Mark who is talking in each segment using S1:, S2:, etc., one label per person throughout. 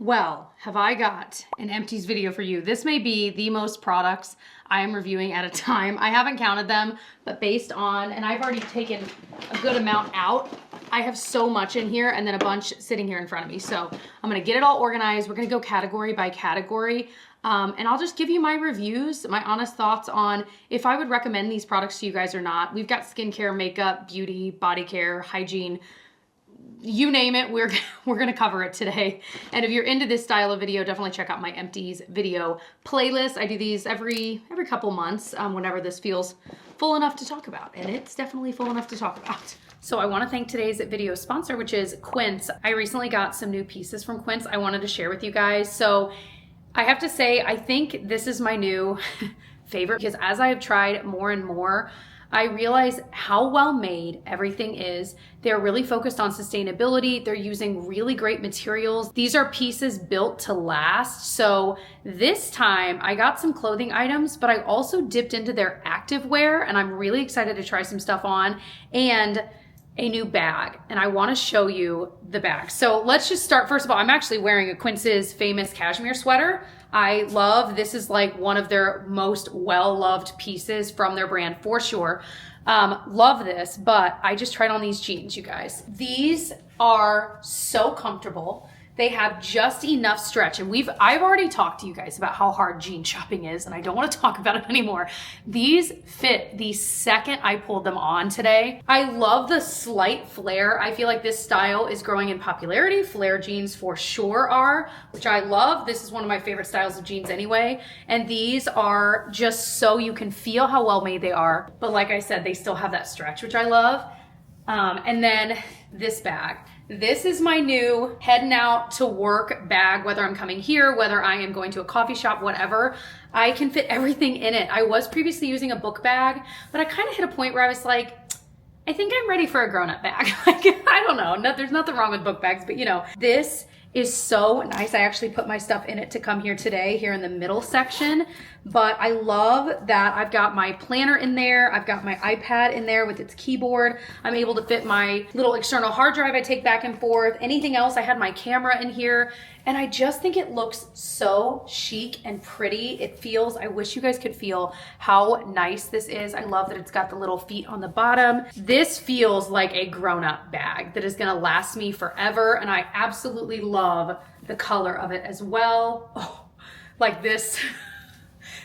S1: Well, have I got an empties video for you. This may be the most products I am reviewing at a time. I haven't counted them, but based on, and I've already taken a good amount out, I have so much in here and then a bunch sitting here in front of me. So I'm gonna get it all organized. We're gonna go category by category. And I'll just give you my reviews, my honest thoughts on if I would recommend these products to you guys or not. We've got skincare, makeup, beauty, body care, hygiene, you name it, we're gonna cover it today. And if you're into this style of video, definitely check out my empties video playlist. I do these every couple months whenever this feels full enough to talk about, and it's definitely full enough to talk about. So I wanna thank today's video sponsor, which is Quince. I recently got some new pieces from Quince I wanted to share with you guys. So I have to say, I think this is my new favorite because as I have tried more and more, I realize how well made everything is. They're really focused on sustainability. They're using really great materials. These are pieces built to last. So this time I got some clothing items, but I also dipped into their activewear, and I'm really excited to try some stuff on, and a new bag. And I wanna show you the bag. So let's just start. First of all, I'm actually wearing a Quince's famous cashmere sweater. I love, this is like one of their most well-loved pieces from their brand for sure. Love this, but I just tried on these jeans, you guys. These are so comfortable. They have just enough stretch, and I've already talked to you guys about how hard jean shopping is, and I don't want to talk about it anymore. These fit the second I pulled them on today. I love the slight flare. I feel like this style is growing in popularity. Flare jeans for sure are, which I love. This is one of my favorite styles of jeans anyway, and these are just so you can feel how well made they are, but like I said, they still have that stretch, which I love. And then this bag. This is my new heading out to work bag, whether I'm coming here, whether I am going to a coffee shop, whatever. I can fit everything in it. I was previously using a book bag, but I kind of hit a point where I was like, I think I'm ready for a grown-up bag. Like, I don't know, there's nothing wrong with book bags, but you know, this is so nice. I actually put my stuff in it to come here today, here in the middle section. But I love that I've got my planner in there. I've got my iPad in there with its keyboard. I'm able to fit my little external hard drive I take back and forth. Anything else, I had my camera in here. And I just think it looks so chic and pretty. It feels, I wish you guys could feel how nice this is. I love that it's got the little feet on the bottom. This feels like a grown-up bag that is gonna last me forever. And I absolutely love the color of it as well. Oh, like this.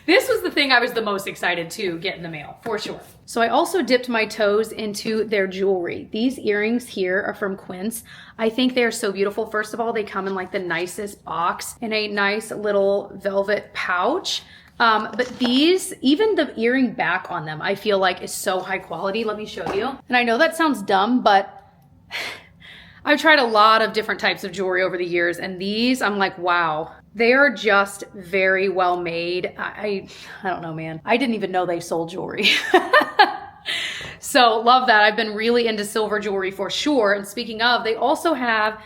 S1: This was the thing I was the most excited to get in the mail, for sure. So I also dipped my toes into their jewelry. These earrings here are from Quince. I think they are so beautiful. First of all, they come in like the nicest box in a nice little velvet pouch. But these, even the earring back on them, I feel like is so high quality. Let me show you. And I know that sounds dumb, but I've tried a lot of different types of jewelry over the years, and these, I'm like, wow. They are just very well made. I don't know, man. I didn't even know they sold jewelry. So love that. I've been really into silver jewelry for sure. And speaking of, they also have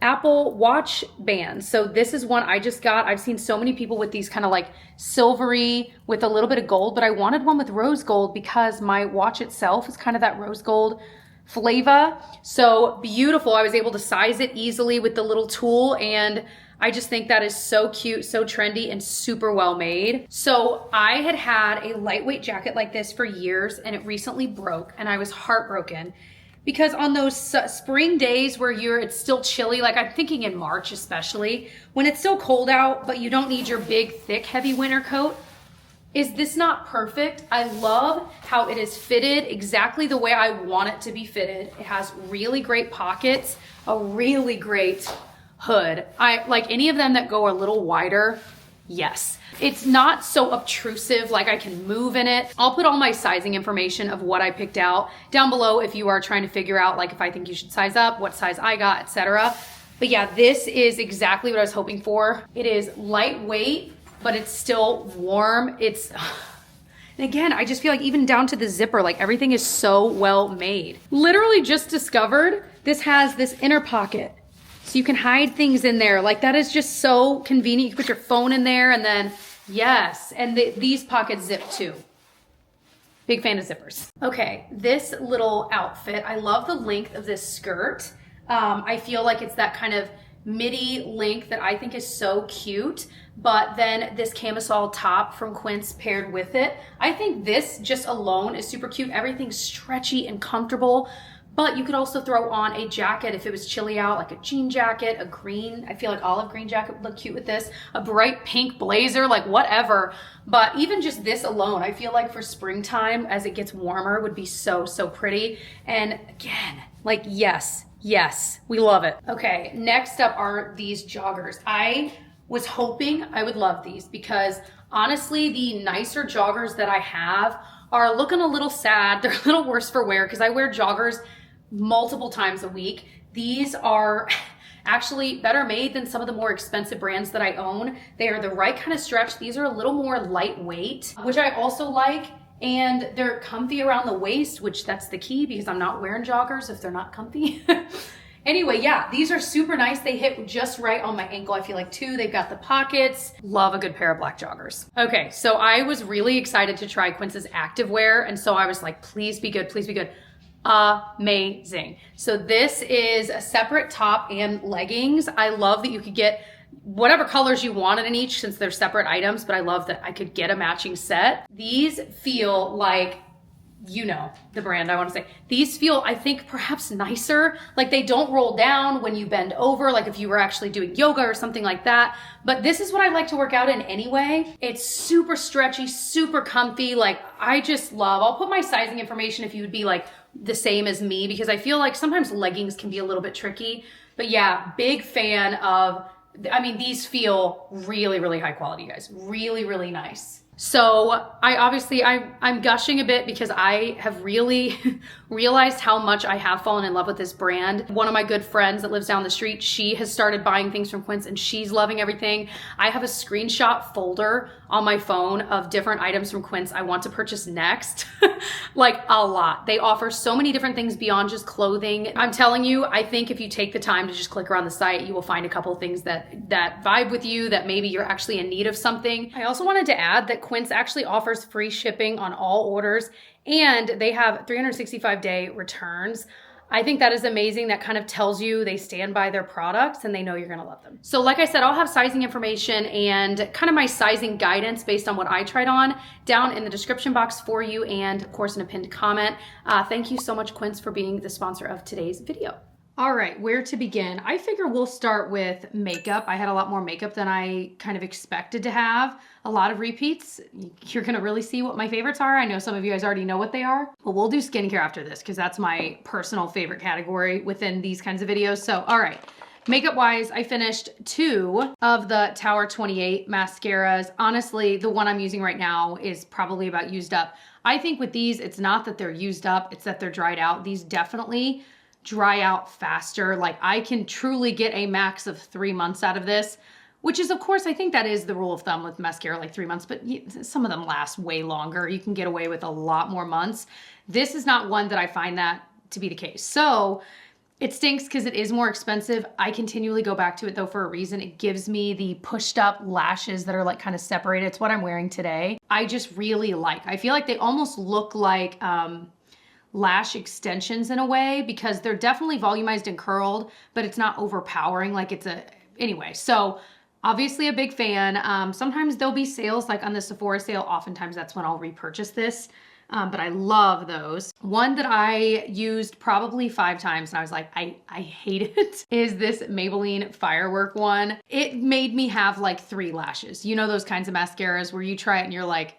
S1: Apple Watch bands. So this is one I just got. I've seen so many people with these kind of like silvery with a little bit of gold, but I wanted one with rose gold because my watch itself is kind of that rose gold flavor. So beautiful. I was able to size it easily with the little tool, and I just think that is so cute, so trendy, and super well made. So I had a lightweight jacket like this for years, and it recently broke, and I was heartbroken because on those spring days where it's still chilly, like I'm thinking in March especially, when it's still cold out, but you don't need your big, thick, heavy winter coat, is this not perfect? I love how it is fitted exactly the way I want it to be fitted. It has really great pockets, a really great hood. I like any of them that go a little wider. Yes. It's not so obtrusive, like I can move in it. I'll put all my sizing information of what I picked out down below if you are trying to figure out like if I think you should size up, what size I got, etc. But yeah, this is exactly what I was hoping for. It is lightweight, but it's still warm. And again, I just feel like even down to the zipper, like everything is so well made. Literally just discovered this has this inner pocket. So you can hide things in there. Like that is just so convenient. You can put your phone in there and then, yes. And these pockets zip too. Big fan of zippers. Okay, this little outfit, I love the length of this skirt. I feel like it's that kind of midi link that I think is so cute, but then this camisole top from Quince paired with it. I think this just alone is super cute. Everything's stretchy and comfortable, but you could also throw on a jacket if it was chilly out, like a jean jacket, a green, I feel like olive green jacket would look cute with this, a bright pink blazer, like whatever. But even just this alone, I feel like for springtime, as it gets warmer, would be so, so pretty. And again, like yes, we love it. Okay, next up are these joggers. I was hoping I would love these because honestly, the nicer joggers that I have are looking a little sad. They're a little worse for wear because I wear joggers multiple times a week. These are actually better made than some of the more expensive brands that I own. They are the right kind of stretch. These are a little more lightweight, which I also like. And they're comfy around the waist, which that's the key because I'm not wearing joggers if they're not comfy. Anyway, yeah, these are super nice. They hit just right on my ankle, I feel like too. They've got the pockets. Love a good pair of black joggers. Okay, so I was really excited to try Quince's activewear. And so I was like, please be good, please be good. Amazing. So this is a separate top and leggings. I love that you could get whatever colors you wanted in each since they're separate items, but I love that I could get a matching set. These feel like, you know, the brand I want to say. These feel, I think, perhaps nicer. Like they don't roll down when you bend over, like if you were actually doing yoga or something like that. But this is what I like to work out in anyway. It's super stretchy, super comfy. Like I just love, I'll put my sizing information if you would be like the same as me, because I feel like sometimes leggings can be a little bit tricky. But yeah, big fan of, I mean, these feel really, really high quality, guys. Really, really nice. So I'm gushing a bit because I have really realized how much I have fallen in love with this brand. One of my good friends that lives down the street, she has started buying things from Quince and she's loving everything. I have a screenshot folder on my phone of different items from Quince I want to purchase next. Like a lot. They offer so many different things beyond just clothing. I'm telling you, I think if you take the time to just click around the site, you will find a couple of things that vibe with you, that maybe you're actually in need of something. I also wanted to add that Quince actually offers free shipping on all orders and they have 365-day returns. I think that is amazing. That kind of tells you they stand by their products and they know you're gonna love them. So like I said, I'll have sizing information and kind of my sizing guidance based on what I tried on down in the description box for you and of course in a pinned comment. Thank you so much, Quince, for being the sponsor of today's video. All right, where to begin? I figure we'll start with makeup. I had a lot more makeup than I kind of expected to have. A lot of repeats. You're gonna really see what my favorites are. I know some of you guys already know what they are, but we'll do skincare after this because that's my personal favorite category within these kinds of videos. So, all right. Makeup wise, I finished 2 of the Tower 28 mascaras. Honestly, the one I'm using right now is probably about used up. I think with these, it's not that they're used up, it's that they're dried out. These definitely dry out faster. Like I can truly get a max of 3 months out of this, which is of course, I think that is the rule of thumb with mascara, like 3 months, but some of them last way longer. You can get away with a lot more months. This is not one that I find that to be the case. So it stinks because it is more expensive. I continually go back to it though for a reason. It gives me the pushed up lashes that are like kind of separated. It's what I'm wearing today. I just really like, I feel like they almost look like, lash extensions in a way because they're definitely volumized and curled, but it's not overpowering like it's anyway. So obviously a big fan. Sometimes there'll be sales like on the Sephora sale. Oftentimes that's when I'll repurchase this. But I love those. One that I used probably 5 times and I was like, I hate it, is this Maybelline Firework one. It made me have like 3 lashes. You know those kinds of mascaras where you try it and you're like,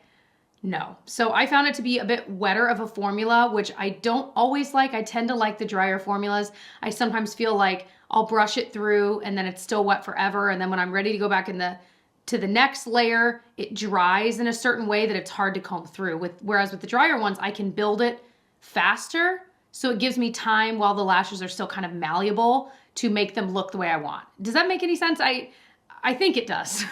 S1: no. So I found it to be a bit wetter of a formula, which I don't always like. I tend to like the drier formulas. I sometimes feel like I'll brush it through and then it's still wet forever. And then when I'm ready to go back to the next layer, it dries in a certain way that it's hard to comb through. Whereas with the drier ones, I can build it faster. So it gives me time while the lashes are still kind of malleable to make them look the way I want. Does that make any sense? I think it does.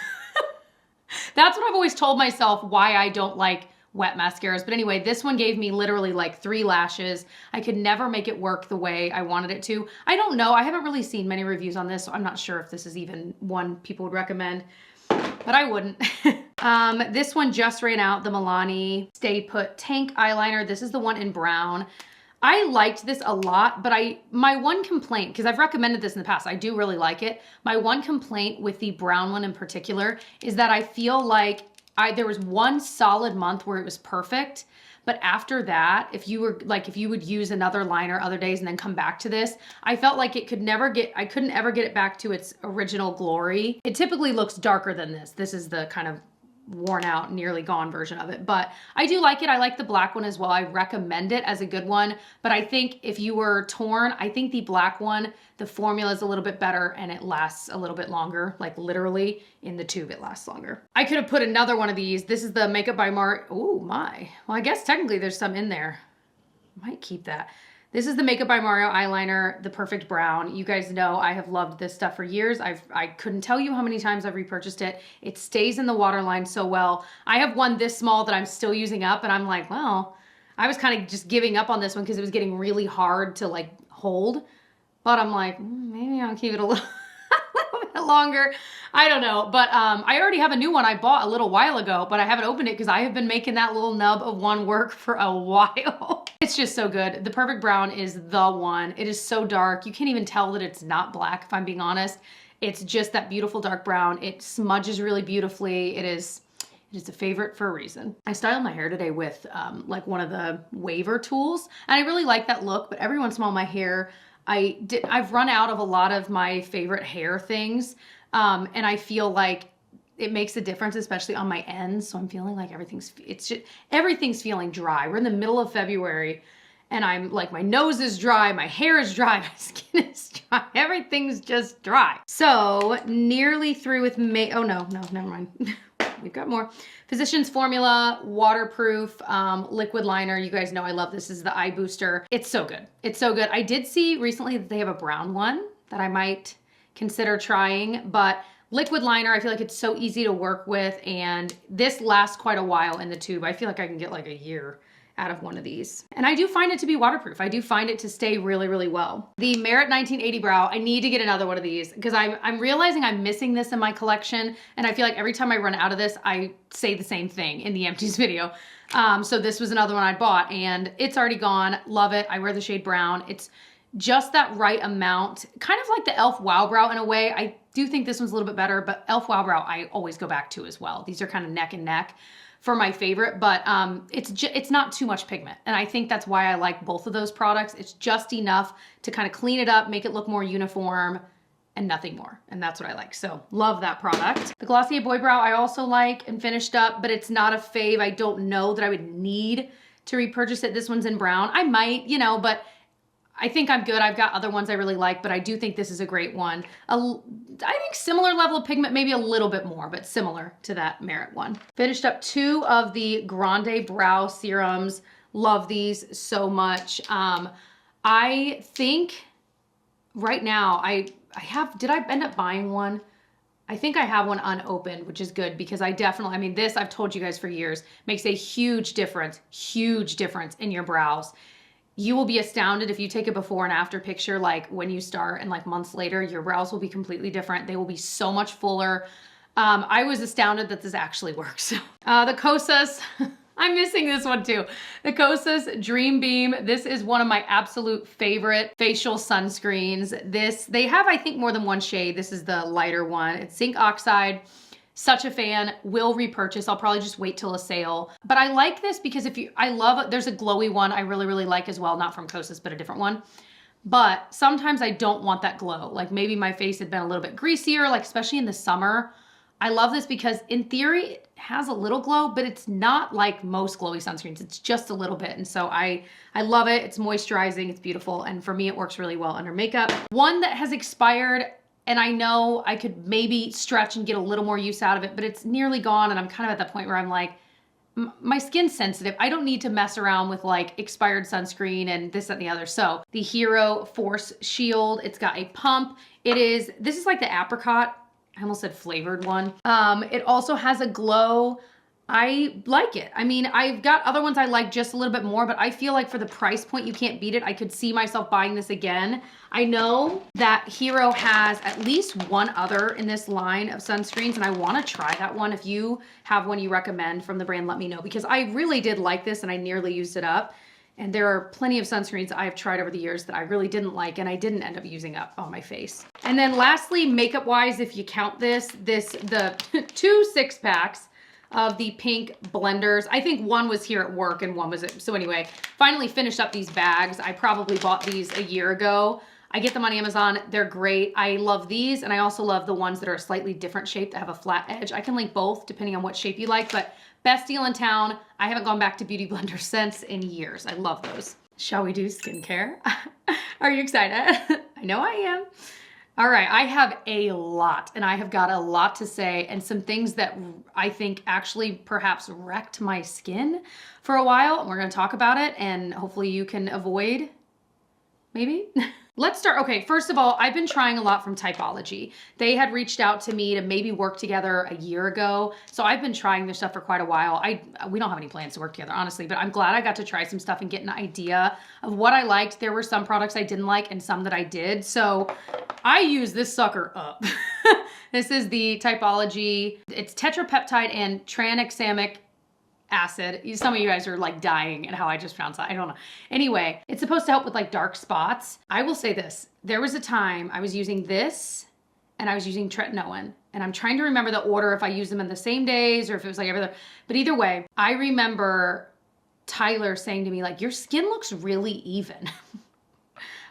S1: That's what I've always told myself why I don't like wet mascaras. But anyway, this one gave me literally like 3 lashes. I could never make it work the way I wanted it to. I don't know. I haven't really seen many reviews on this, so I'm not sure if this is even one people would recommend, but I wouldn't. This one just ran out, the Milani Stay Put Tank Eyeliner. This is the one in brown. I liked this a lot, but my one complaint, because I've recommended this in the past, I do really like it. My one complaint with the brown one in particular is that I feel like there was one solid month where it was perfect. But after that, if you would use another liner other days and then come back to this, I felt like I couldn't ever get it back to its original glory. It typically looks darker than this. This is the kind of worn out, nearly gone version of it, but I do like it. I like the black one as well. I recommend it as a good one, but I think if you were torn, I think the black one, the formula is a little bit better and it lasts a little bit longer, like literally in the tube it lasts longer. I could have put another one of these. This is the Makeup by Mario. Oh my. Well, I guess technically there's some in there. Might keep that. This is the Makeup by Mario eyeliner, the perfect brown. You guys know I have loved this stuff for years. I couldn't tell you how many times I've repurchased it. It stays in the waterline so well. I have one this small that I'm still using up, and I'm like, well, I was kind of just giving up on this one because it was getting really hard to like hold. But I'm like, maybe I'll keep it a little bit longer. I don't know, but I already have a new one I bought a little while ago, but I haven't opened it because I have been making that little nub of one work for a while. It's just so good. The perfect brown is the one. It is so dark. You can't even tell that it's not black, if I'm being honest. It's just that beautiful dark brown. It smudges really beautifully. It is a favorite for a reason. I styled my hair today with like one of the waver tools, and I really like that look, but every once in a while my hair, I've run out of a lot of my favorite hair things, and I feel like it makes a difference, especially on my ends. So I'm feeling like everything's feeling dry. We're in the middle of February and I'm like, my nose is dry, my hair is dry, my skin is dry. Everything's just dry. So nearly through with oh no, never mind. We've got more. Physicians Formula, waterproof, liquid liner. You guys know I love this. This is the eye booster. It's so good. It's so good. I did see recently that they have a brown one that I might consider trying, but liquid liner, I feel like it's so easy to work with, and this lasts quite a while in the tube. I feel like I can get like a year out of one of these. And I do find it to be waterproof. I do find it to stay really, really well. The Merit 1980 Brow, I need to get another one of these because I'm realizing I'm missing this in my collection, and I feel like every time I run out of this, I say the same thing in the empties video. So this was another one I bought, and it's already gone. Love it. I wear the shade brown. It's just that right amount, kind of like the e.l.f. Wow Brow in a way. I do think this one's a little bit better, but e.l.f. Wow Brow I always go back to as well. These are kind of neck and neck for my favorite, but it's not too much pigment. And I think that's why I like both of those products. It's just enough to kind of clean it up, make it look more uniform, and nothing more. And that's what I like. So love that product. The Glossier Boy Brow I also like and finished up, but it's not a fave. I don't know that I would need to repurchase it. This one's in brown. I might, but I think I'm good. I've got other ones I really like, but I do think this is a great one. I think similar level of pigment, maybe a little bit more, but similar to that Merit one. Finished up 2 of the Grande Brow Serums. Love these so much. I think right now did I end up buying one? I think I have one unopened, which is good because this I've told you guys for years, makes a huge difference in your brows. You will be astounded if you take a before and after picture, like when you start and like months later, your brows will be completely different. They will be so much fuller. I was astounded that this actually works. The Kosas, I'm missing this one too. The Kosas Dream Beam. This is one of my absolute favorite facial sunscreens. They have, I think, more than one shade. This is the lighter one. It's zinc oxide. Such a fan, will repurchase. I'll probably just wait till a sale. But I like this because there's a glowy one I really, really like as well. Not from Kosas, but a different one. But sometimes I don't want that glow. Like maybe my face had been a little bit greasier, like especially in the summer. I love this because in theory, it has a little glow, but it's not like most glowy sunscreens. It's just a little bit. And so I love it. It's moisturizing, it's beautiful. And for me, it works really well under makeup. One that has expired, and I know I could maybe stretch and get a little more use out of it, but it's nearly gone. And I'm kind of at that point where I'm like, my skin's sensitive. I don't need to mess around with like expired sunscreen and this, that, and the other. So the Hero Force Shield, it's got a pump. This is like the apricot, I almost said flavored one. It also has a glow. I like it. I mean, I've got other ones I like just a little bit more, but I feel like for the price point, you can't beat it. I could see myself buying this again. I know that Hero has at least one other in this line of sunscreens, and I want to try that one. If you have one you recommend from the brand, let me know, because I really did like this and I nearly used it up. And there are plenty of sunscreens I've tried over the years that I really didn't like and I didn't end up using up on my face. And then lastly, makeup wise, if you count the 2 6-packs of the pink blenders. I think one was here at work and one was so anyway, finally finished up these bags. I probably bought these a year ago. I get them on Amazon. They're great. I love these, and I also love the ones that are a slightly different shape that have a flat edge. I can link both depending on what shape you like, but best deal in town. I haven't gone back to Beauty Blender since in years. I love those. Shall we do skincare? Are you excited? I know I am. All right, I have a lot, and I have got a lot to say, and some things that I think actually perhaps wrecked my skin for a while, and we're gonna talk about it, and hopefully you can avoid, maybe? Let's start. Okay, first of all, I've been trying a lot from Typology. They had reached out to me to maybe work together a year ago. So I've been trying their stuff for quite a while. We don't have any plans to work together, honestly, but I'm glad I got to try some stuff and get an idea of what I liked. There were some products I didn't like and some that I did. So I use this sucker up. This is the Typology. It's tetrapeptide and tranexamic acid. Some of you guys are like dying at how I just pronounced that. I don't know. Anyway, it's supposed to help with like dark spots. I will say this. There was a time I was using this and I was using tretinoin, and I'm trying to remember the order, if I used them in the same days or if it was like every other, but either way, I remember Tyler saying to me like, your skin looks really even.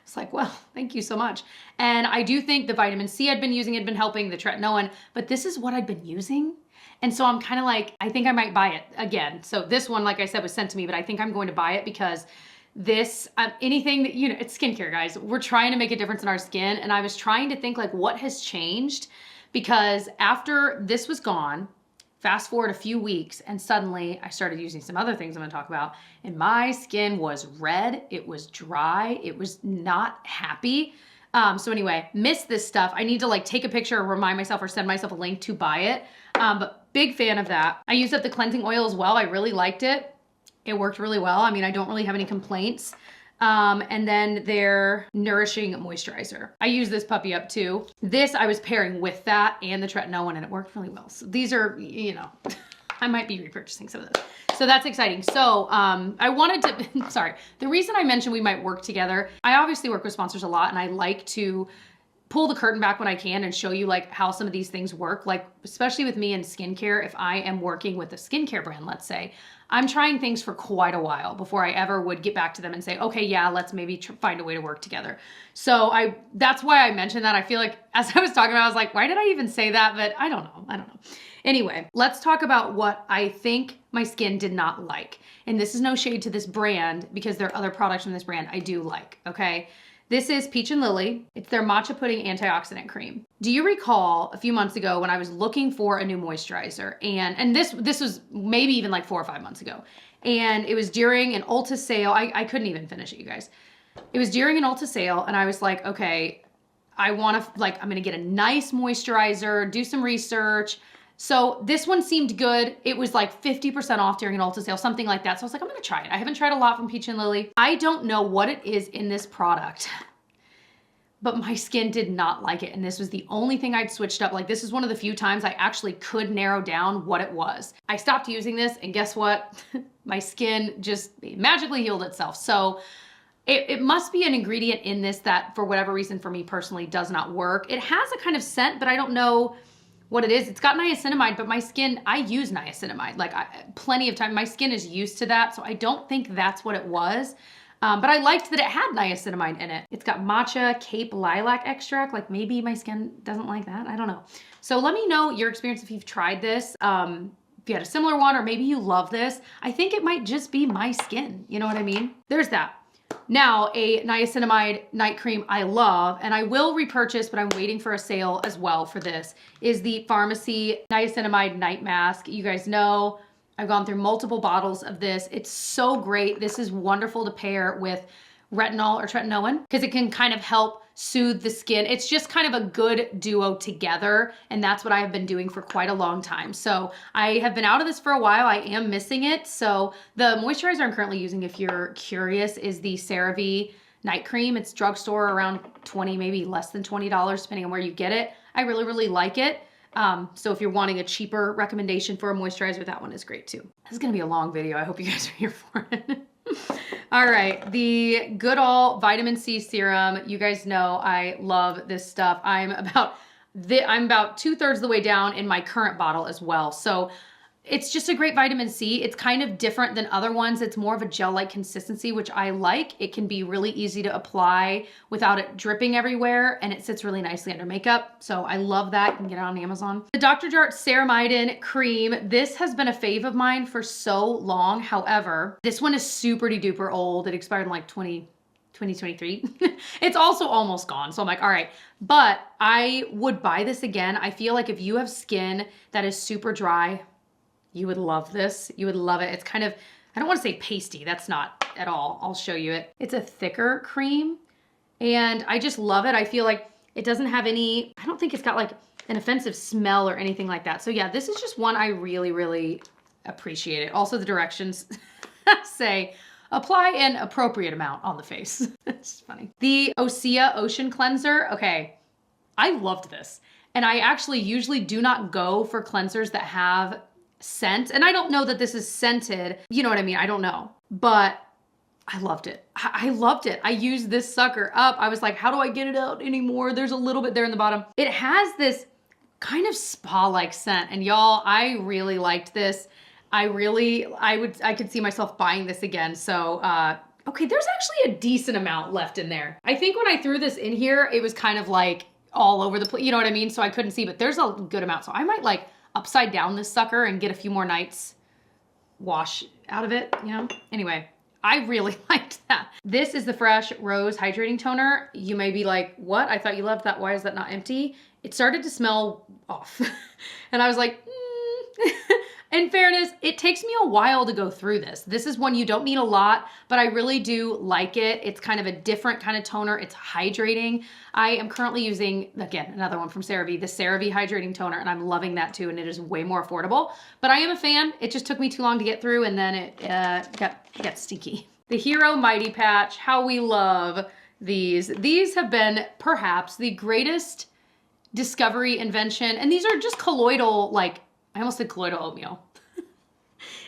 S1: It's like, well, thank you so much. And I do think the vitamin C I'd been using had been helping, the tretinoin, but this is what I'd been using. And so I'm kind of like, I think I might buy it again. So this one, like I said, was sent to me, but I think I'm going to buy it because this, anything that, you know, it's skincare, guys. We're trying to make a difference in our skin. And I was trying to think like, what has changed? Because after this was gone, fast forward a few weeks, and suddenly I started using some other things I'm gonna talk about, and my skin was red, it was dry, it was not happy. So anyway, missed this stuff. I need to like take a picture or remind myself or send myself a link to buy it. But big fan of that. I used up the cleansing oil as well. I really liked it. It worked really well. I mean, I don't really have any complaints. And then their nourishing moisturizer. I use this puppy up too. This I was pairing with that and the tretinoin, and it worked really well. So these are, you know, I might be repurchasing some of those. So that's exciting. So I wanted to, sorry, the reason I mentioned we might work together, I obviously work with sponsors a lot, and I like to pull the curtain back when I can and show you like how some of these things work. Like, especially with me in skincare, if I am working with a skincare brand, let's say, I'm trying things for quite a while before I ever would get back to them and say, okay, yeah, let's maybe find a way to work together. So that's why I mentioned that. I feel like as I was talking about, I was like, why did I even say that? But I don't know. Anyway, let's talk about what I think my skin did not like. And this is no shade to this brand because there are other products from this brand I do like, okay? This is Peach and Lily. It's their matcha pudding antioxidant cream. Do you recall a few months ago when I was looking for a new moisturizer, and this was maybe even like 4 or 5 months ago, and it was during an Ulta sale. I couldn't even finish it, you guys. It was during an Ulta sale, and I was like, okay, I'm gonna get a nice moisturizer, do some research. So this one seemed good. It was like 50% off during an Ulta sale, something like that. So I was like, I'm gonna try it. I haven't tried a lot from Peach and Lily. I don't know what it is in this product, but my skin did not like it. And this was the only thing I'd switched up. Like, this is one of the few times I actually could narrow down what it was. I stopped using this, and guess what? My skin just magically healed itself. So it must be an ingredient in this that, for whatever reason, for me personally, does not work. It has a kind of scent, but I don't know what it is. It's got niacinamide, but my skin, I use niacinamide like plenty of time. My skin is used to that, so I don't think that's what it was. But I liked that it had niacinamide in it. It's got matcha Cape lilac extract. Like, maybe my skin doesn't like that. I don't know. So let me know your experience if you've tried this. If you had a similar one, or maybe you love this. I think it might just be my skin. You know what I mean? There's that. Now, a niacinamide night cream I love, and I will repurchase, but I'm waiting for a sale as well for this, is the Pharmacy Niacinamide Night Mask. You guys know I've gone through multiple bottles of this. It's so great. This is wonderful to pair with retinol or tretinoin because it can kind of help soothe the skin. It's just kind of a good duo together, and that's what I have been doing for quite a long time. So I have been out of this for a while. I am missing it. So the moisturizer I'm currently using, if you're curious, is the CeraVe night cream. It's drugstore around $20, maybe less than $20, depending on where you get it. I really, really like it. So if you're wanting a cheaper recommendation for a moisturizer, that one is great too. This is gonna be a long video. I hope you guys are here for it. All right, the good old vitamin C serum. You guys know I love this stuff. I'm about 2/3 of the way down in my current bottle as well. So it's just a great vitamin C. It's kind of different than other ones. It's more of a gel-like consistency, which I like. It can be really easy to apply without it dripping everywhere, and it sits really nicely under makeup. So I love that. You can get it on Amazon. The Dr. Jart Ceramidin Cream. This has been a fave of mine for so long. However, this one is super duper old. It expired in like 2023. It's also almost gone. So I'm like, all right, but I would buy this again. I feel like if you have skin that is super dry, you would love this. You would love it. It's kind of, I don't want to say pasty. That's not at all. I'll show you it. It's a thicker cream and I just love it. I feel like it doesn't have any, I don't think it's got like an offensive smell or anything like that. So yeah, this is just one I really, really appreciate it. Also the directions say apply an appropriate amount on the face. It's funny. The Osea Ocean Cleanser. Okay, I loved this. And I actually usually do not go for cleansers that have scent. And I don't know that this is scented. You know what I mean? I don't know. But I loved it. I loved it. I used this sucker up. I was like, how do I get it out anymore? There's a little bit there in the bottom. It has this kind of spa-like scent. And y'all, I really liked this. I could see myself buying this again. So, okay, there's actually a decent amount left in there. I think when I threw this in here, it was kind of like all over the place. You know what I mean? So I couldn't see, but there's a good amount. So I might like upside down this sucker and get a few more nights wash out of it, you know? Anyway, I really liked that. This is the Fresh Rose Hydrating Toner. You may be like, what? I thought you loved that. Why is that not empty? It started to smell off. And I was like, In fairness, it takes me a while to go through this. This is one you don't need a lot, but I really do like it. It's kind of a different kind of toner. It's hydrating. I am currently using, again, another one from CeraVe, the CeraVe Hydrating Toner, and I'm loving that too, and it is way more affordable. But I am a fan. It just took me too long to get through, and then it got stinky. The Hero Mighty Patch, how we love these. These have been perhaps the greatest discovery invention, and these are just colloidal, like, I almost said colloidal oatmeal.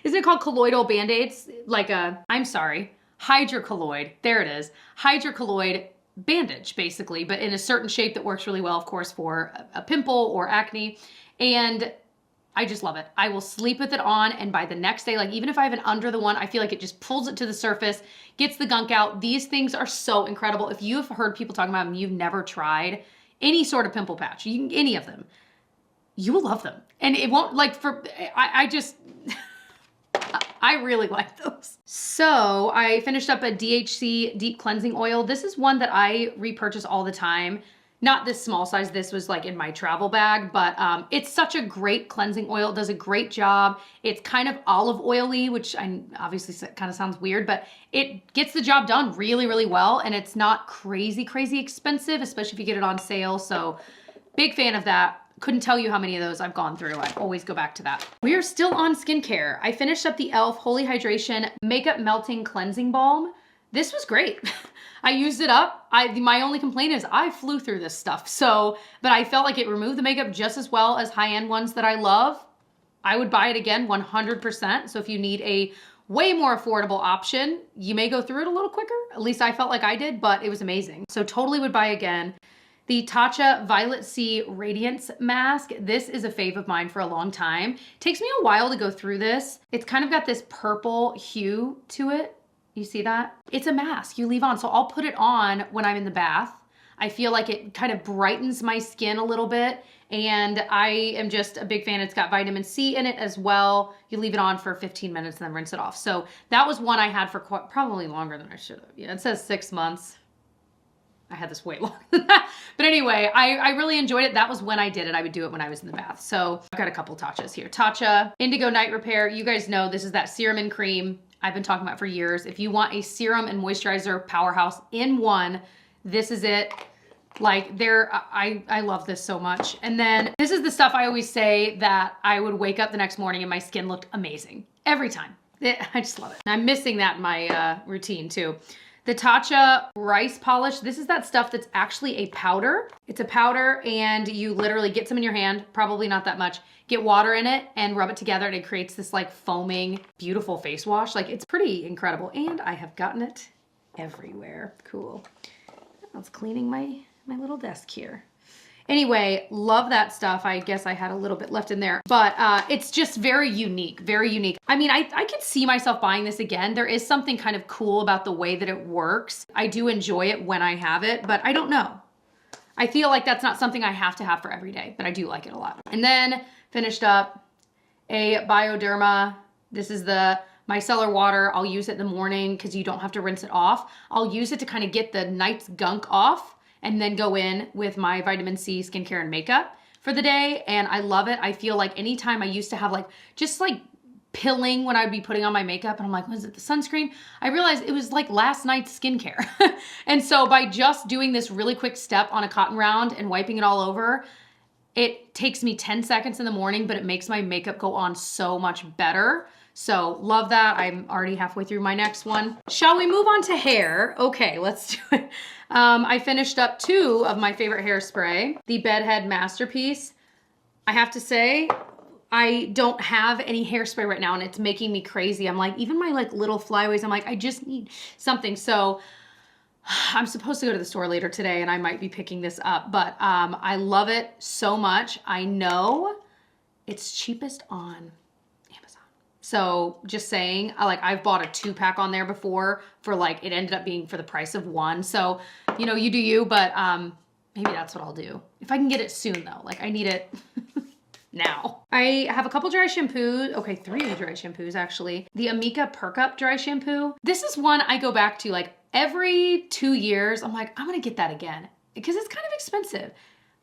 S1: Isn't it called colloidal Band-Aids? Like I'm sorry, hydrocolloid. There it is. Hydrocolloid bandage, basically, but in a certain shape that works really well, of course, for a pimple or acne. And I just love it. I will sleep with it on, and by the next day, like even if I have an under the one, I feel like it just pulls it to the surface, gets the gunk out. These things are so incredible. If you've heard people talking about them, you've never tried any sort of pimple patch, any of them, you will love them. And it won't, like, I really like those. So I finished up a DHC Deep Cleansing Oil. This is one that I repurchase all the time. Not this small size. This was like in my travel bag, but it's such a great cleansing oil. It does a great job. It's kind of olive oily, which I obviously kind of sounds weird, but it gets the job done really, really well. And it's not crazy, crazy expensive, especially if you get it on sale. So big fan of that. Couldn't tell you how many of those I've gone through. I always go back to that. We are still on skincare. I finished up the e.l.f. Holy Hydration Makeup Melting Cleansing Balm. This was great. I used it up. My only complaint is I flew through this stuff. But I felt like it removed the makeup just as well as high-end ones that I love. I would buy it again 100%. So if you need a way more affordable option, you may go through it a little quicker. At least I felt like I did, but it was amazing. So totally would buy again. The Tatcha Violet C Radiance Mask. This is a fave of mine for a long time. It takes me a while to go through this. It's kind of got this purple hue to it. You see that? It's a mask you leave on. So I'll put it on when I'm in the bath. I feel like it kind of brightens my skin a little bit. And I am just a big fan. It's got vitamin C in it as well. You leave it on for 15 minutes and then rinse it off. So that was one I had for probably longer than I should have. Yeah, it says 6 months. I had this way longer than that. But anyway, I really enjoyed it. That was when I did it. I would do it when I was in the bath. So I've got a couple Tatchas here. Tatcha Indigo Night Repair. You guys know this is that serum and cream I've been talking about for years. If you want a serum and moisturizer powerhouse in one, this is it. Like I love this so much. And then this is the stuff I always say that I would wake up the next morning and my skin looked amazing every time. I just love it. I'm missing that in my routine too. The Tatcha rice polish. This is that stuff that's actually a powder. It's a powder and you literally get some in your hand, probably not that much, get water in it and rub it together and it creates this like foaming, beautiful face wash. Like it's pretty incredible. And I have gotten it everywhere. Cool. I was cleaning my little desk here. Anyway, love that stuff. I guess I had a little bit left in there, but it's just very unique, very unique. I mean, I could see myself buying this again. There is something kind of cool about the way that it works. I do enjoy it when I have it, but I don't know. I feel like that's not something I have to have for every day, but I do like it a lot. And then finished up a Bioderma. This is the micellar water. I'll use it in the morning because you don't have to rinse it off. I'll use it to kind of get the night's gunk off and then go in with my vitamin C skincare and makeup for the day. And I love it. I feel like anytime I used to have like, just like pilling when I'd be putting on my makeup and I'm like, was it the sunscreen? I realized it was like last night's skincare. And so by just doing this really quick step on a cotton round and wiping it all over, it takes me 10 seconds in the morning, but it makes my makeup go on so much better. So love that. I'm already halfway through my next one. Shall we move on to hair? Okay, let's do it. I finished up 2 of my favorite hairspray, the Bedhead Masterpiece. I have to say, I don't have any hairspray right now and it's making me crazy. I'm like, even my like little flyaways, I'm like, I just need something. So I'm supposed to go to the store later today and I might be picking this up, but I love it so much. I know it's cheapest on Amazon. So just saying, I've bought a 2-pack on there before for like, it ended up being for the price of 1. So, you know, you do you, but maybe that's what I'll do. If I can get it soon though, like I need it now. I have a couple dry shampoos. Okay, 3 dry shampoos actually. The Amika Perk Up dry shampoo. This is one I go back to like every 2 years. I'm like, I'm gonna get that again because it's kind of expensive,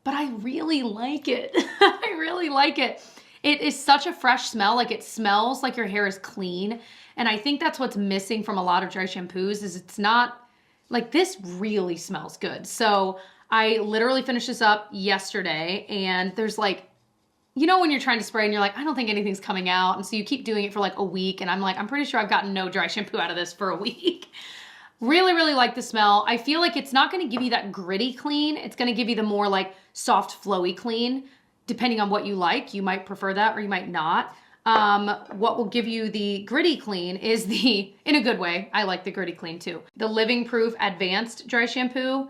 S1: but I really like it. I really like it. It is such a fresh smell. Like it smells like your hair is clean. And I think that's what's missing from a lot of dry shampoos is it's not like this really smells good. So I literally finished this up yesterday and there's like, you know, when you're trying to spray and you're like, I don't think anything's coming out. And so you keep doing it for like a week. And I'm like, I'm pretty sure I've gotten no dry shampoo out of this for a week. Really, really like the smell. I feel like it's not going to give you that gritty clean. It's going to give you the more like soft, flowy clean. Depending on what you like, you might prefer that or you might not. What will give you the gritty clean is in a good way, I like the gritty clean too. The Living Proof Advanced Dry Shampoo.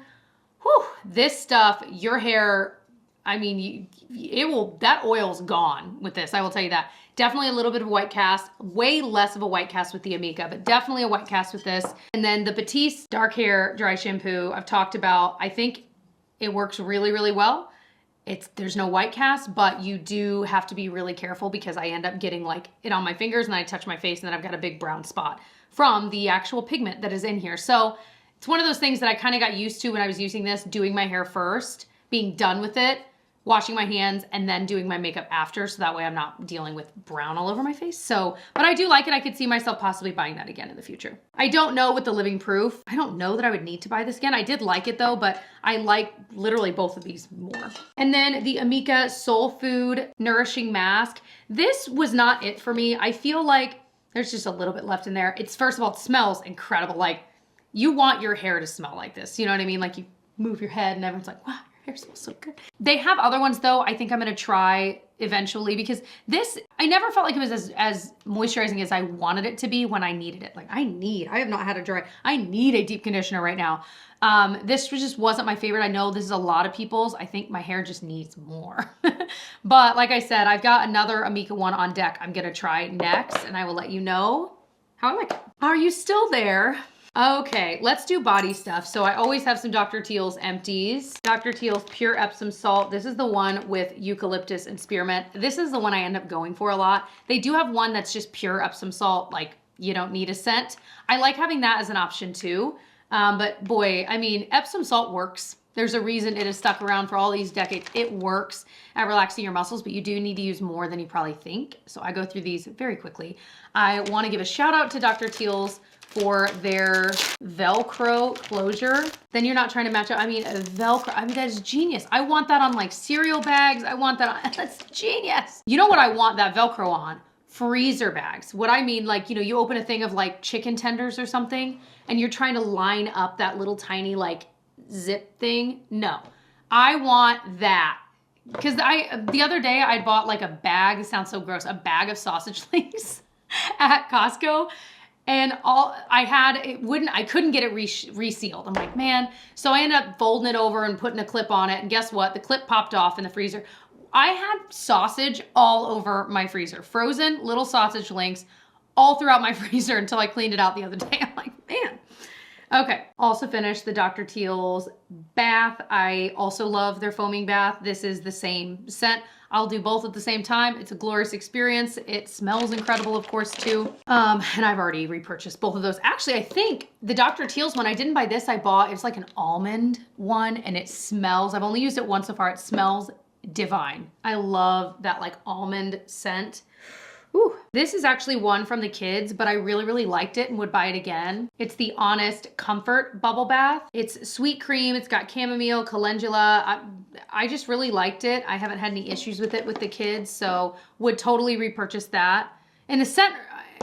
S1: Whew, this stuff, your hair, I mean, that oil's gone with this, I will tell you that. Definitely a little bit of a white cast, way less of a white cast with the Amika, but definitely a white cast with this. And then the Batiste Dark Hair Dry Shampoo I've talked about. I think it works really, really well. There's no white cast, but you do have to be really careful because I end up getting like it on my fingers and then I touch my face and then I've got a big brown spot from the actual pigment that is in here. So it's one of those things that I kind of got used to when I was using this, doing my hair first, being done with it, washing my hands, and then doing my makeup after. So that way I'm not dealing with brown all over my face. So, but I do like it. I could see myself possibly buying that again in the future. I don't know with the Living Proof. I don't know that I would need to buy this again. I did like it though, but I like literally both of these more. And then the Amika Soul Food Nourishing Mask. This was not it for me. I feel like there's just a little bit left in there. First of all, it smells incredible. Like you want your hair to smell like this. You know what I mean? Like you move your head and everyone's like, wow, hair smells so good. They have other ones though. I think I'm gonna try eventually because this, I never felt like it was as moisturizing as I wanted it to be when I needed it. Like I have not had a dry, I need a deep conditioner right now. This just wasn't my favorite. I know this is a lot of people's. I think my hair just needs more. But like I said, I've got another Amika one on deck I'm gonna try next and I will let you know how I like it. Are you still there? Okay, let's do body stuff. So I always have some Dr. Teal's empties. Dr. Teal's Pure Epsom Salt. This is the one with eucalyptus and spearmint. This is the one I end up going for a lot. They do have one that's just pure Epsom salt, like you don't need a scent. I like having that as an option too. But boy, I mean, Epsom salt works. There's a reason it has stuck around for all these decades. It works at relaxing your muscles, but you do need to use more than you probably think. So I go through these very quickly. I want to give a shout out to Dr. Teal's for their Velcro closure. Then you're not trying to match up. I mean, Velcro, I mean, that is genius. I want that on like cereal bags. I want that on, that's genius. You know what I want that Velcro on? freezer bags. What I mean, like, you know, you open a thing of like chicken tenders or something and you're trying to line up that little tiny like zip thing. No, I want that. Because the other day I bought like a bag, it sounds so gross, a bag of sausage links at Costco. And I couldn't get it resealed. I'm like, man. So I ended up folding it over and putting a clip on it. And guess what? The clip popped off in the freezer. I had sausage all over my freezer. Frozen little sausage links all throughout my freezer until I cleaned it out the other day. I'm like, man. Okay, also finished the Dr. Teal's bath. I also love their foaming bath. This is the same scent. I'll do both at the same time. It's a glorious experience. It smells incredible, of course, too. And I've already repurchased both of those. Actually, I think the Dr. Teal's one, I didn't buy this, I bought, it's like an almond one, and it smells, I've only used it once so far, it smells divine. I love that like almond scent. Ooh, this is actually one from the kids, but I really, really liked it and would buy it again. It's the Honest Comfort Bubble Bath. It's sweet cream. It's got chamomile, calendula. I just really liked it. I haven't had any issues with it with the kids, so would totally repurchase that. And the scent,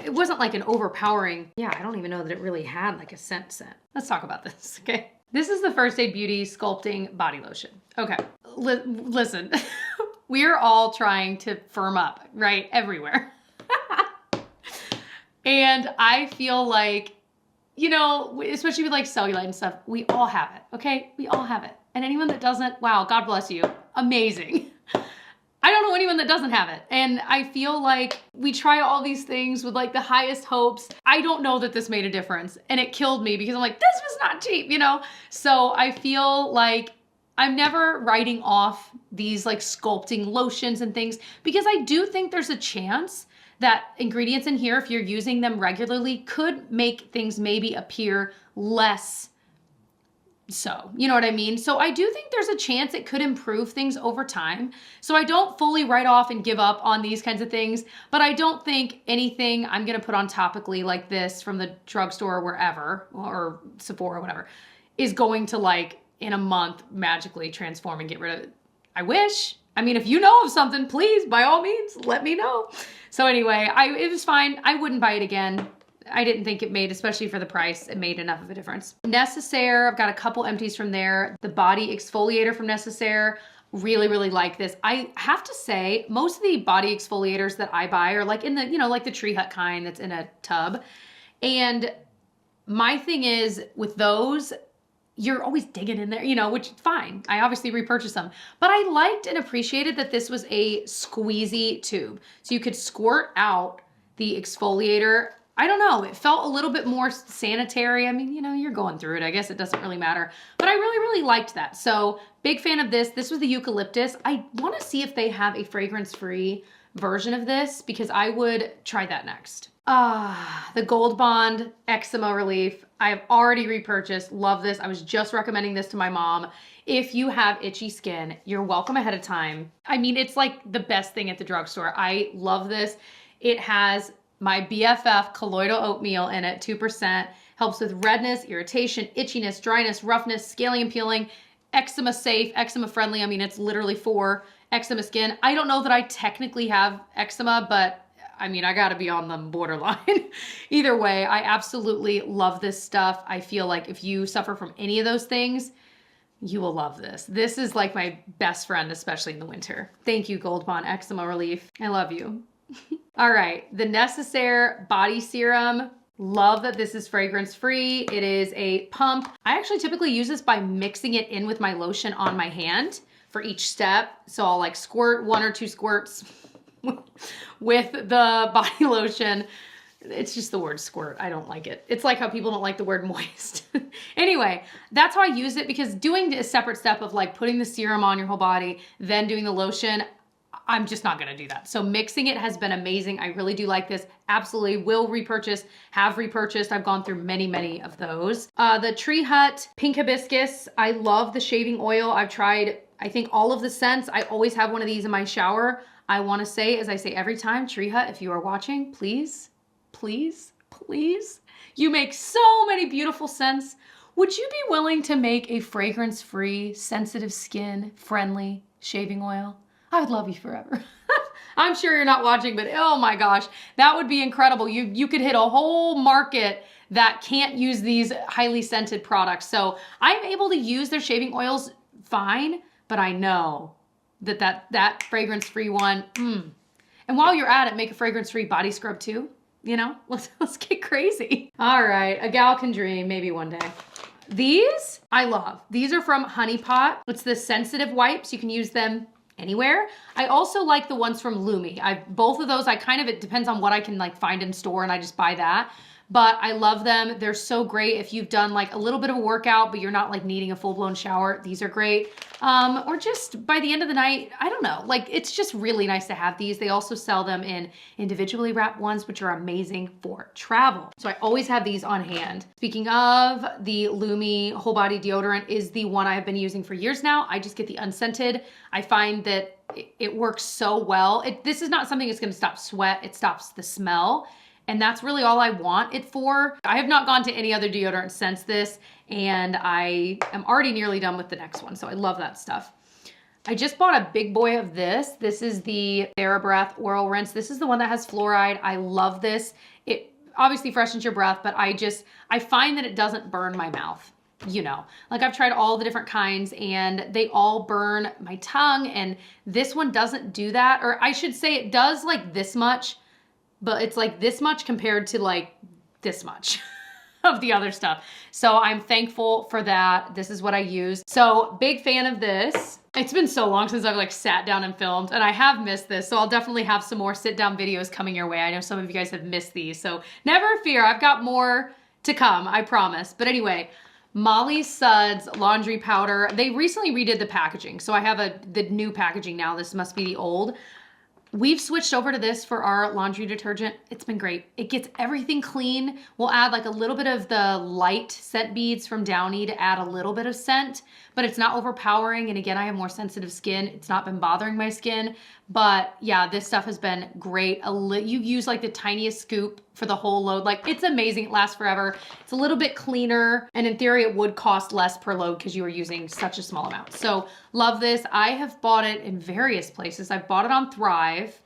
S1: it wasn't like an overpowering, yeah, I don't even know that it really had like a scent. Let's talk about this, okay? This is the First Aid Beauty Sculpting Body Lotion. Okay, listen, we're all trying to firm up, right? Everywhere. And I feel like, you know, especially with like cellulite and stuff, we all have it, okay? We all have it. And anyone that doesn't, wow, God bless you. Amazing. I don't know anyone that doesn't have it. And I feel like we try all these things with like the highest hopes. I don't know that this made a difference. And it killed me because I'm like, this was not cheap, you know? So I feel like I'm never writing off these like sculpting lotions and things because I do think there's a chance that ingredients in here, if you're using them regularly, could make things maybe appear less so. You know what I mean? So I do think there's a chance it could improve things over time. So I don't fully write off and give up on these kinds of things, but I don't think anything I'm going to put on topically like this from the drugstore or wherever, or Sephora, whatever, is going to like in a month magically transform and get rid of it. I wish. I mean, if you know of something, please, by all means, let me know. So anyway, it was fine. I wouldn't buy it again. I didn't think it made, especially for the price, it made enough of a difference. Necessaire, I've got a couple empties from there. The body exfoliator from Necessaire, really, really like this. I have to say, most of the body exfoliators that I buy are like in the, you know, like the Tree Hut kind that's in a tub. And my thing is with those, you're always digging in there, you know, which is fine. I obviously repurchased them, but I liked and appreciated that this was a squeezy tube. So you could squirt out the exfoliator. I don't know, it felt a little bit more sanitary. I mean, you know, you're going through it. I guess it doesn't really matter, but I really, really liked that. So big fan of this. This was the eucalyptus. I want to see if they have a fragrance-free version of this because I would try that next. The Gold Bond Eczema Relief. I have already repurchased. Love this. I was just recommending this to my mom. If you have itchy skin, you're welcome ahead of time. I mean, it's like the best thing at the drugstore. I love this. It has my BFF colloidal oatmeal in it, 2%. Helps with redness, irritation, itchiness, dryness, roughness, scaling and peeling. Eczema safe, eczema friendly. I mean, it's literally for eczema skin. I don't know that I technically have eczema, but I mean, I gotta be on the borderline. Either way, I absolutely love this stuff. I feel like if you suffer from any of those things, you will love this. This is like my best friend, especially in the winter. Thank you, Gold Bond Eczema Relief. I love you. All right, the Necessaire Body Serum. Love that this is fragrance free. It is a pump. I actually typically use this by mixing it in with my lotion on my hand for each step. So I'll like squirt 1 or 2 squirts with the body lotion. It's just the word squirt. I don't like it. It's like how people don't like the word moist. Anyway, that's how I use it because doing a separate step of like putting the serum on your whole body, then doing the lotion, I'm just not gonna do that. So mixing it has been amazing. I really do like this. Absolutely will repurchase, have repurchased. I've gone through many, many of those. The Tree Hut Pink Hibiscus. I love the shaving oil. I've tried, I think all of the scents. I always have one of these in my shower. I wanna say, as I say every time, Tree Hut, if you are watching, please, please, please. You make so many beautiful scents. Would you be willing to make a fragrance-free, sensitive skin, friendly shaving oil? I would love you forever. I'm sure you're not watching, but oh my gosh, that would be incredible. You could hit a whole market that can't use these highly scented products. So I'm able to use their shaving oils fine, but I know that fragrance-free one, And while you're at it, make a fragrance-free body scrub too. You know, let's get crazy. All right, a gal can dream, maybe one day. These I love. These are from Honey Pot. It's the sensitive wipes. You can use them anywhere. I also like the ones from Lumi. Both of those, it depends on what I can like find in store and I just buy that. But I love them. They're so great if you've done like a little bit of a workout, but you're not like needing a full-blown shower. These are great. Or just by the end of the night, I don't know. Like it's just really nice to have these. They also sell them in individually wrapped ones, which are amazing for travel. So I always have these on hand. Speaking of, the Lumi whole body deodorant is the one I've been using for years now. I just get the unscented. I find that it works so well. This is not something that's gonna stop sweat. It stops the smell. And that's really all I want it for. I have not gone to any other deodorant since this, and I am already nearly done with the next one, so I love that stuff. I just bought a big boy of this. This is the TheraBreath Oral Rinse. This is the one that has fluoride. I love this. It obviously freshens your breath, but I find that it doesn't burn my mouth. You know, like I've tried all the different kinds and they all burn my tongue, and this one doesn't do that. Or I should say it does like this much, but it's like this much compared to like this much of the other stuff. So I'm thankful for that. This is what I use. So big fan of this. It's been so long since I've like sat down and filmed, and I have missed this. So I'll definitely have some more sit down videos coming your way. I know some of you guys have missed these, so never fear. I've got more to come, I promise. But anyway, Molly Suds laundry powder. They recently redid the packaging. So I have the new packaging now. This must be the old. We've switched over to this for our laundry detergent. It's been great. It gets everything clean. We'll add like a little bit of the light scent beads from Downy to add a little bit of scent, but it's not overpowering. And again, I have more sensitive skin. It's not been bothering my skin, but yeah, this stuff has been great. You use like the tiniest scoop for the whole load. Like it's amazing. It lasts forever. It's a little bit cleaner, and in theory it would cost less per load because you are using such a small amount. So love this. I have bought it in various places. I've bought it on Thrive,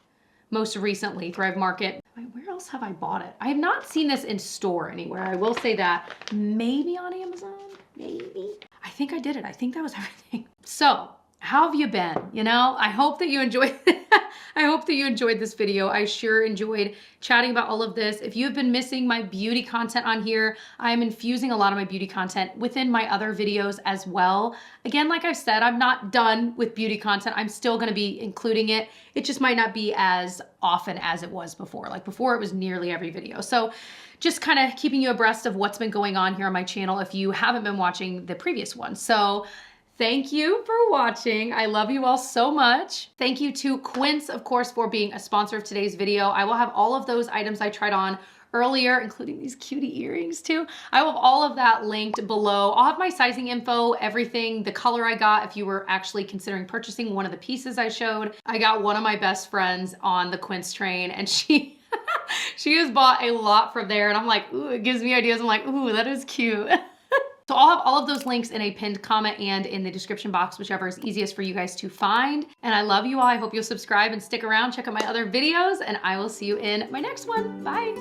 S1: most recently, Thrive Market. Where else have I bought it? I have not seen this in store anywhere. I will say that. Maybe on Amazon, maybe. I think I did it. I think that was everything. So how have you been? You know, I hope that you enjoyed I hope that you enjoyed this video. I sure enjoyed chatting about all of this. If you've been missing my beauty content on here, I am infusing a lot of my beauty content within my other videos as well. Again, like I've said, I'm not done with beauty content. I'm still gonna be including it. It just might not be as often as it was before. Like before, it was nearly every video. So just kind of keeping you abreast of what's been going on here on my channel if you haven't been watching the previous one. So thank you for watching. I love you all so much. Thank you to Quince, of course, for being a sponsor of today's video. I will have all of those items I tried on earlier, including these cutie earrings too. I will have all of that linked below. I'll have my sizing info, everything, the color I got if you were actually considering purchasing one of the pieces I showed. I got one of my best friends on the Quince train, and she has bought a lot from there, and I'm like, ooh, it gives me ideas. I'm like, ooh, that is cute. So I'll have all of those links in a pinned comment and in the description box, whichever is easiest for you guys to find. And I love you all. I hope you'll subscribe and stick around, check out my other videos, and I will see you in my next one. Bye.